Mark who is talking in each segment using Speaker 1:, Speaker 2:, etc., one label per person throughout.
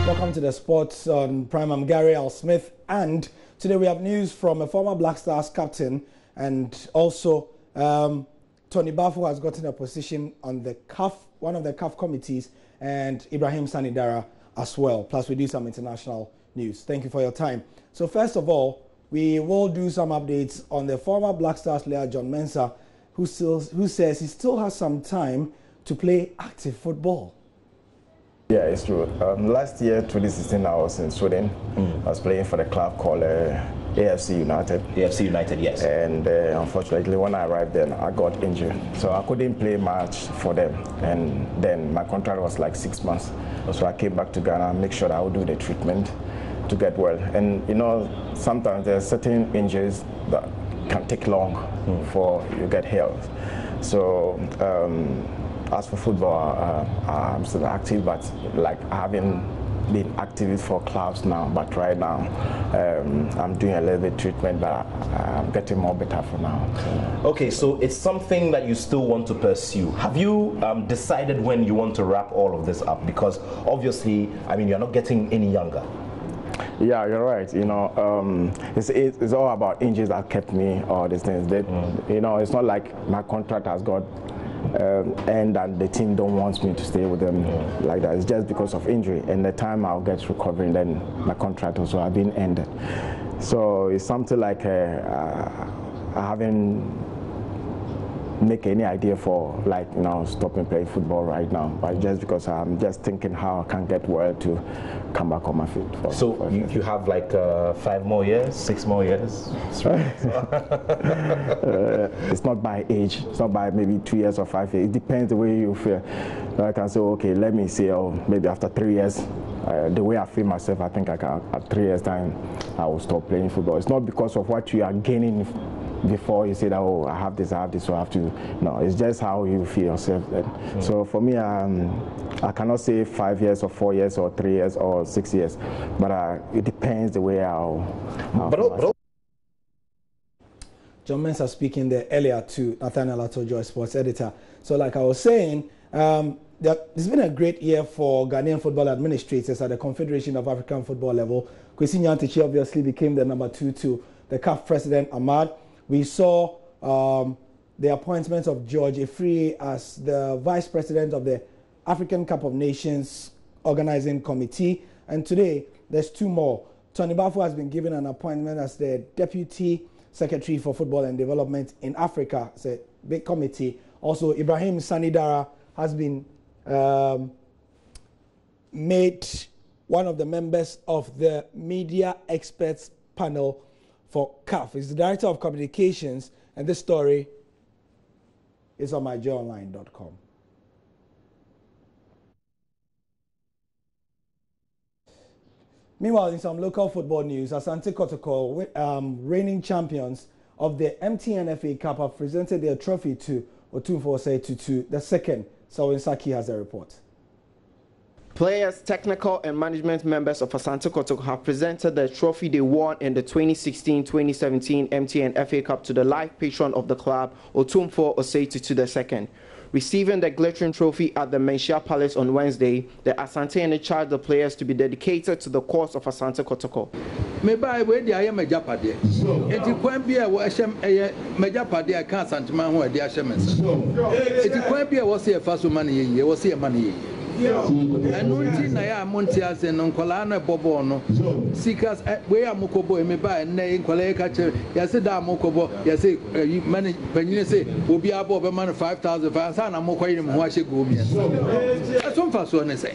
Speaker 1: Welcome to the Sports on Prime. I'm Gary L. Smith, and today we have news from a former Black Stars captain and also Tony Bafo has gotten a position on the CAF, one of the CAF committees, and Ibrahim Sanidara as well. Plus, we do some international news. Thank you for your time. So first of all, we will do some updates on the former Black Stars player John Mensa, who says he still has some time to play active football.
Speaker 2: Yeah, it's true. Last year, 2016, I was in Sweden. I was playing for the club called AFC United.
Speaker 3: AFC United, yes.
Speaker 2: And unfortunately, when I arrived there, I got injured. So I couldn't play much for them. And then my contract was like 6 months. So I came back to Ghana, make sure that I would do the treatment to get well. And you know, sometimes there are certain injuries that can take long before you get healed. So as for football, I'm still active, but like I haven't been active for clubs now. But right now, I'm doing a little bit treatment, but I'm getting more better for now.
Speaker 3: Okay, so it's something that you still want to pursue. Have you decided when you want to wrap all of this up? Because obviously, I mean, you're not getting any younger.
Speaker 2: Yeah, you're right. You know, it's all about injuries that kept me, all these things. That, you know, it's not like my contract has got and the team don't want me to stay with them like that. It's just because of injury, and the time I'll get recovering, then my contract also has been ended. So it's something like I haven't make any idea for, like, you know, stopping playing football right now, but just because I'm just thinking how I can get well to come back on my feet.
Speaker 3: So you have like 5 more years, 6 more years?
Speaker 2: It's not by age, it's not by maybe 2 years or 5 years. It depends the way you feel. I can say, okay, let me see, maybe after 3 years, the way I feel myself, I think I can, at 3 years time, I will stop playing football. It's not because of what you are gaining before you say that, oh, I have this, so I have to. No, it's just how you feel yourself. So for me, I cannot say 5 years or 4 years or 3 years or 6 years, but it depends the way I'll
Speaker 1: John Mensa speaking there earlier to Nathaniel Atojo, sports editor. So like I was saying, it's been a great year for Ghanaian football administrators at the Confederation of African Football level. Kwesi Nyantakyi obviously became the number 2 to the CAF president, Ahmad. We saw the appointment of George Efree as the vice president of the African Cup of Nations organizing committee. And today, there's 2 more. Tony Bafo has been given an appointment as the deputy secretary for football and development in Africa. It's a big committee. Also, Ibrahim Sanidara has been made one of the members of the media experts panel for CAF. He's the director of communications, and this story is on myjoyonline.com. Meanwhile, in some local football news, Asante Kotoko, reigning champions of the MTN FA Cup, have presented their trophy to Otumfuo Osei Tutu II. Selwyn Saki has a report.
Speaker 4: Players, technical and management members of Asante Kotoko have presented the trophy they won in the 2016-2017 MTN FA Cup to the life patron of the club, Otumfuo Osei Tutu II. Receiving the glittering trophy at the Mensa Palace on Wednesday, the Asante charged the players to be dedicated to the cause of Asante Kotoko.
Speaker 5: Anunti na ya monti ase no nkola na bobo no sikas we amokobo me ba na nkola ka che ya se da amokobo ya se mani panyine se obi abo be man 5,000 fa sa na mokwa yiri mo ahye go mi aso mfa so ne se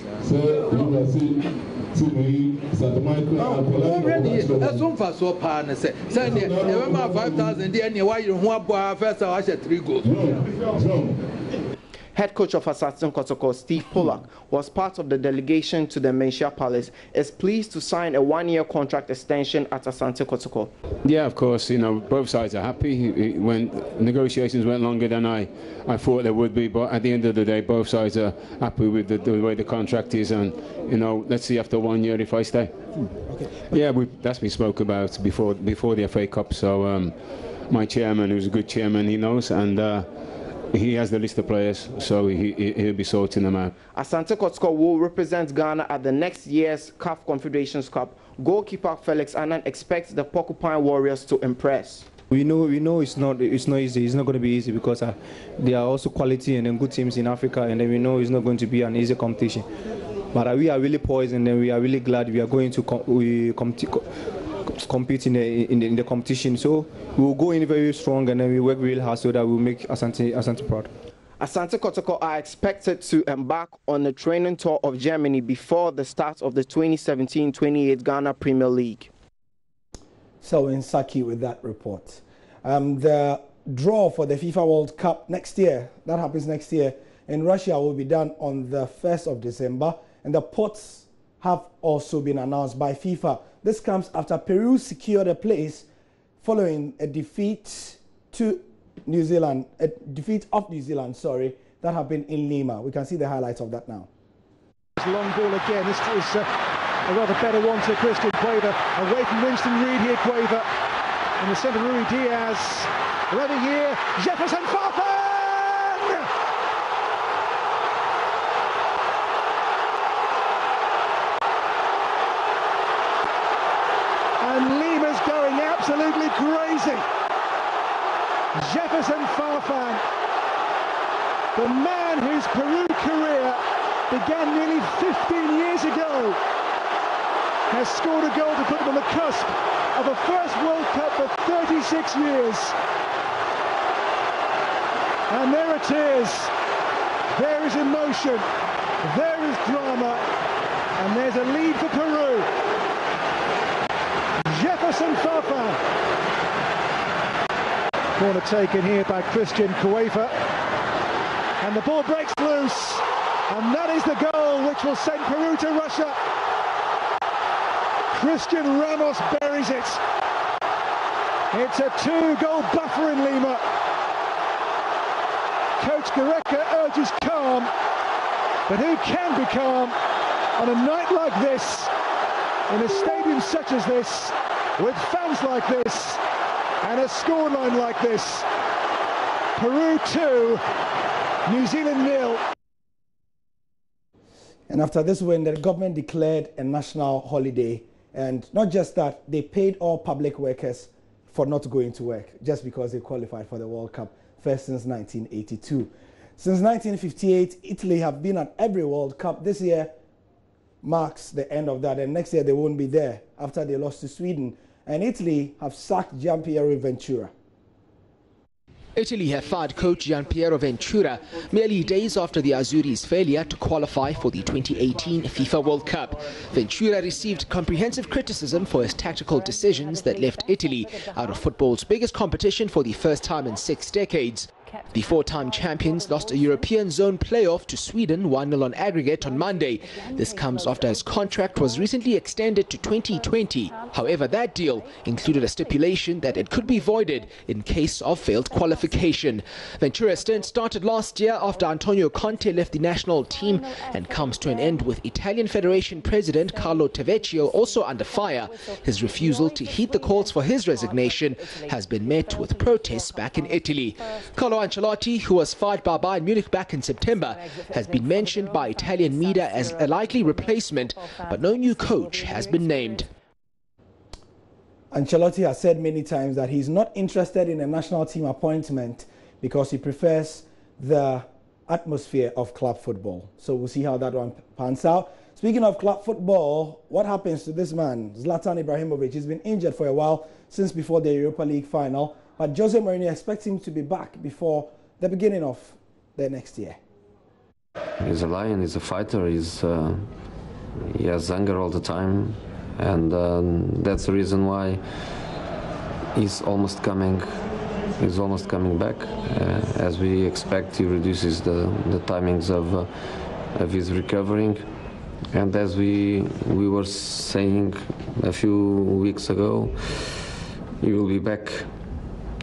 Speaker 5: aso mfa so pa ne se ne e be ma 5,000 de ne wa yiri ho abo a first a ahye 3 goals.
Speaker 4: Head coach of Asante Kotoko, Steve Pollack, was part of the delegation to the Mensa Palace, is pleased to sign a 1-year contract extension at Asante Kotoko.
Speaker 6: Yeah, of course, you know, both sides are happy. When negotiations went longer than I thought they would be, but at the end of the day, both sides are happy with the way the contract is, and, you know, let's see after 1 year if I stay. Okay. Yeah, that's been spoke about before the FA Cup, so my chairman, who's a good chairman, he knows, and he has the list of players, so he'll be sorting them out.
Speaker 4: Asante Kotoko will represent Ghana at the next year's CAF Confederations Cup. Goalkeeper Felix Annan expects the Porcupine Warriors to impress.
Speaker 7: We know it's not easy. It's not going to be easy because there are also quality and good teams in Africa, and then we know it's not going to be an easy competition. But we are really poised, and then we are really glad we are going to compete in the competition. So we will go in very strong, and then we work really hard so that we will make Asante proud.
Speaker 4: Asante Kotoko are expected to embark on a training tour of Germany before the start of the 2017-28 Ghana Premier League.
Speaker 1: So in Saki with that report. The draw for the FIFA World Cup next year, that happens next year, in Russia will be done on the 1st of December, and the pots have also been announced by FIFA. This comes after Peru secured a place following a defeat of New Zealand, that happened in Lima. We can see the highlights of that now.
Speaker 8: Long ball again. This is a rather better one to Christian Cueva. Away from Winston Reid here, Cueva. In the centre, Rui Diaz. Ready here, Jefferson Farfan! And Lima's going absolutely crazy. Jefferson Farfan, the man whose Peru career began nearly 15 years ago, has scored a goal to put them on the cusp of a first World Cup for 36 years. And there it is. There is emotion. There is drama. And there's a lead for Peru. Jefferson Farfan. Corner taken here by Christian Cueva. And the ball breaks loose. And that is the goal which will send Peru to Russia. Christian Ramos buries it. It's a 2-goal buffer in Lima. Coach Gareca urges calm, but who can be calm on a night like this, in a stadium such as this, with fans like this, and a scoreline like this? Peru 2, New Zealand 0.
Speaker 1: And after this win, the government declared a national holiday. And not just that, they paid all public workers for not going to work just because they qualified for the World Cup, first since 1982. Since 1958, Italy have been at every World Cup. This year marks the end of that, and next year they won't be there after they lost to Sweden. And Italy have sacked Gianpiero Ventura.
Speaker 9: Italy have fired coach Gianpiero Ventura merely days after the Azzurri's failure to qualify for the 2018 FIFA World Cup. Ventura received comprehensive criticism for his tactical decisions that left Italy out of football's biggest competition for the first time in 6 decades. The four-time champions lost a European zone playoff to Sweden 1-0 on aggregate on Monday. This comes after his contract was recently extended to 2020. However, that deal included a stipulation that it could be voided in case of failed qualification. Ventura's stint started last year after Antonio Conte left the national team and comes to an end with Italian Federation President Carlo Tavecchio also under fire. His refusal to heed the calls for his resignation has been met with protests back in Italy. Carlo Ancelotti, who was fired by Bayern Munich back in September, has been mentioned by Italian media as a likely replacement, but no new coach has been named.
Speaker 1: Ancelotti has said many times that he's not interested in a national team appointment because he prefers the atmosphere of club football. So we'll see how that one pans out. Speaking of club football, what happens to this man, Zlatan Ibrahimovic? He's been injured for a while, since before the Europa League final. But Jose Mourinho expects him to be back before the beginning of the next year.
Speaker 10: He's a lion, he's a fighter, he has anger all the time, and that's the reason why he's almost coming back. As we expect, he reduces the timings of his recovering, and as we were saying a few weeks ago, he will be back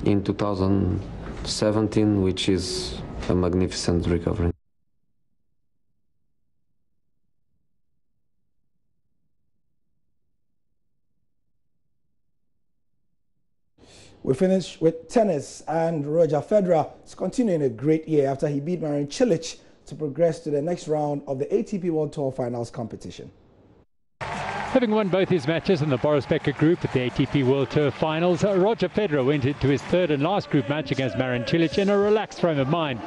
Speaker 10: in 2017, which is a magnificent recovery.
Speaker 1: We finish with tennis, and Roger Federer is continuing a great year after he beat Marin Cilic to progress to the next round of the ATP World Tour Finals competition.
Speaker 11: Having won both his matches in the Boris Becker group at the ATP World Tour Finals, Roger Federer went into his third and last group match against Marin Cilic in a relaxed frame of mind.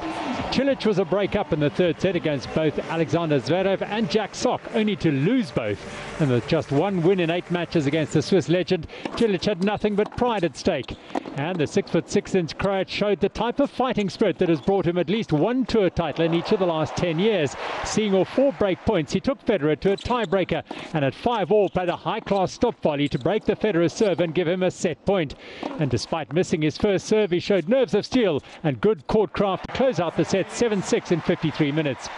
Speaker 11: Cilic was a break-up in the third set against both Alexander Zverev and Jack Sock, only to lose both. And with just one win in 8 matches against the Swiss legend, Cilic had nothing but pride at stake. And the 6'6" Croat showed the type of fighting spirit that has brought him at least one tour title in each of the last 10 years. Seeing off 4 break points, he took Federer to a tiebreaker, and at 5-all played a high-class stop volley to break the Federer serve and give him a set point. And despite missing his first serve, he showed nerves of steel and good court craft to close out the set 7-6 in 53 minutes.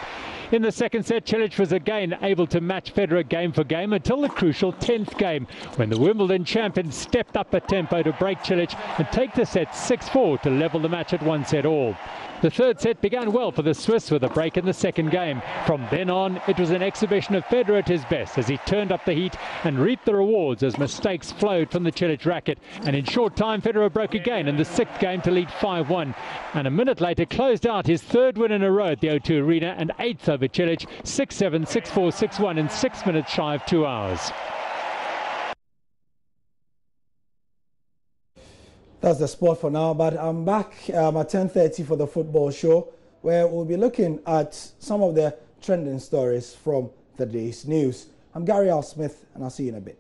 Speaker 11: In the second set, Cilic was again able to match Federer game for game until the crucial 10th game, when the Wimbledon champion stepped up a tempo to break Cilic and take the set 6-4 to level the match at 1-all. The third set began well for the Swiss with a break in the second game. From then on, it was an exhibition of Federer at his best as he turned up the heat and reaped the rewards as mistakes flowed from the Cilic racket. And in short time, Federer broke again in the 6th game to lead 5-1. And a minute later closed out his 3rd win in a row at the O2 Arena and 8th over Cilic, 6-7, 6-4, 6-1 in 6 minutes shy of 2 hours.
Speaker 1: That's the sport for now, but I'm back at 10:30 for the football show, where we'll be looking at some of the trending stories from the day's news. I'm Gary Al Smith, and I'll see you in a bit.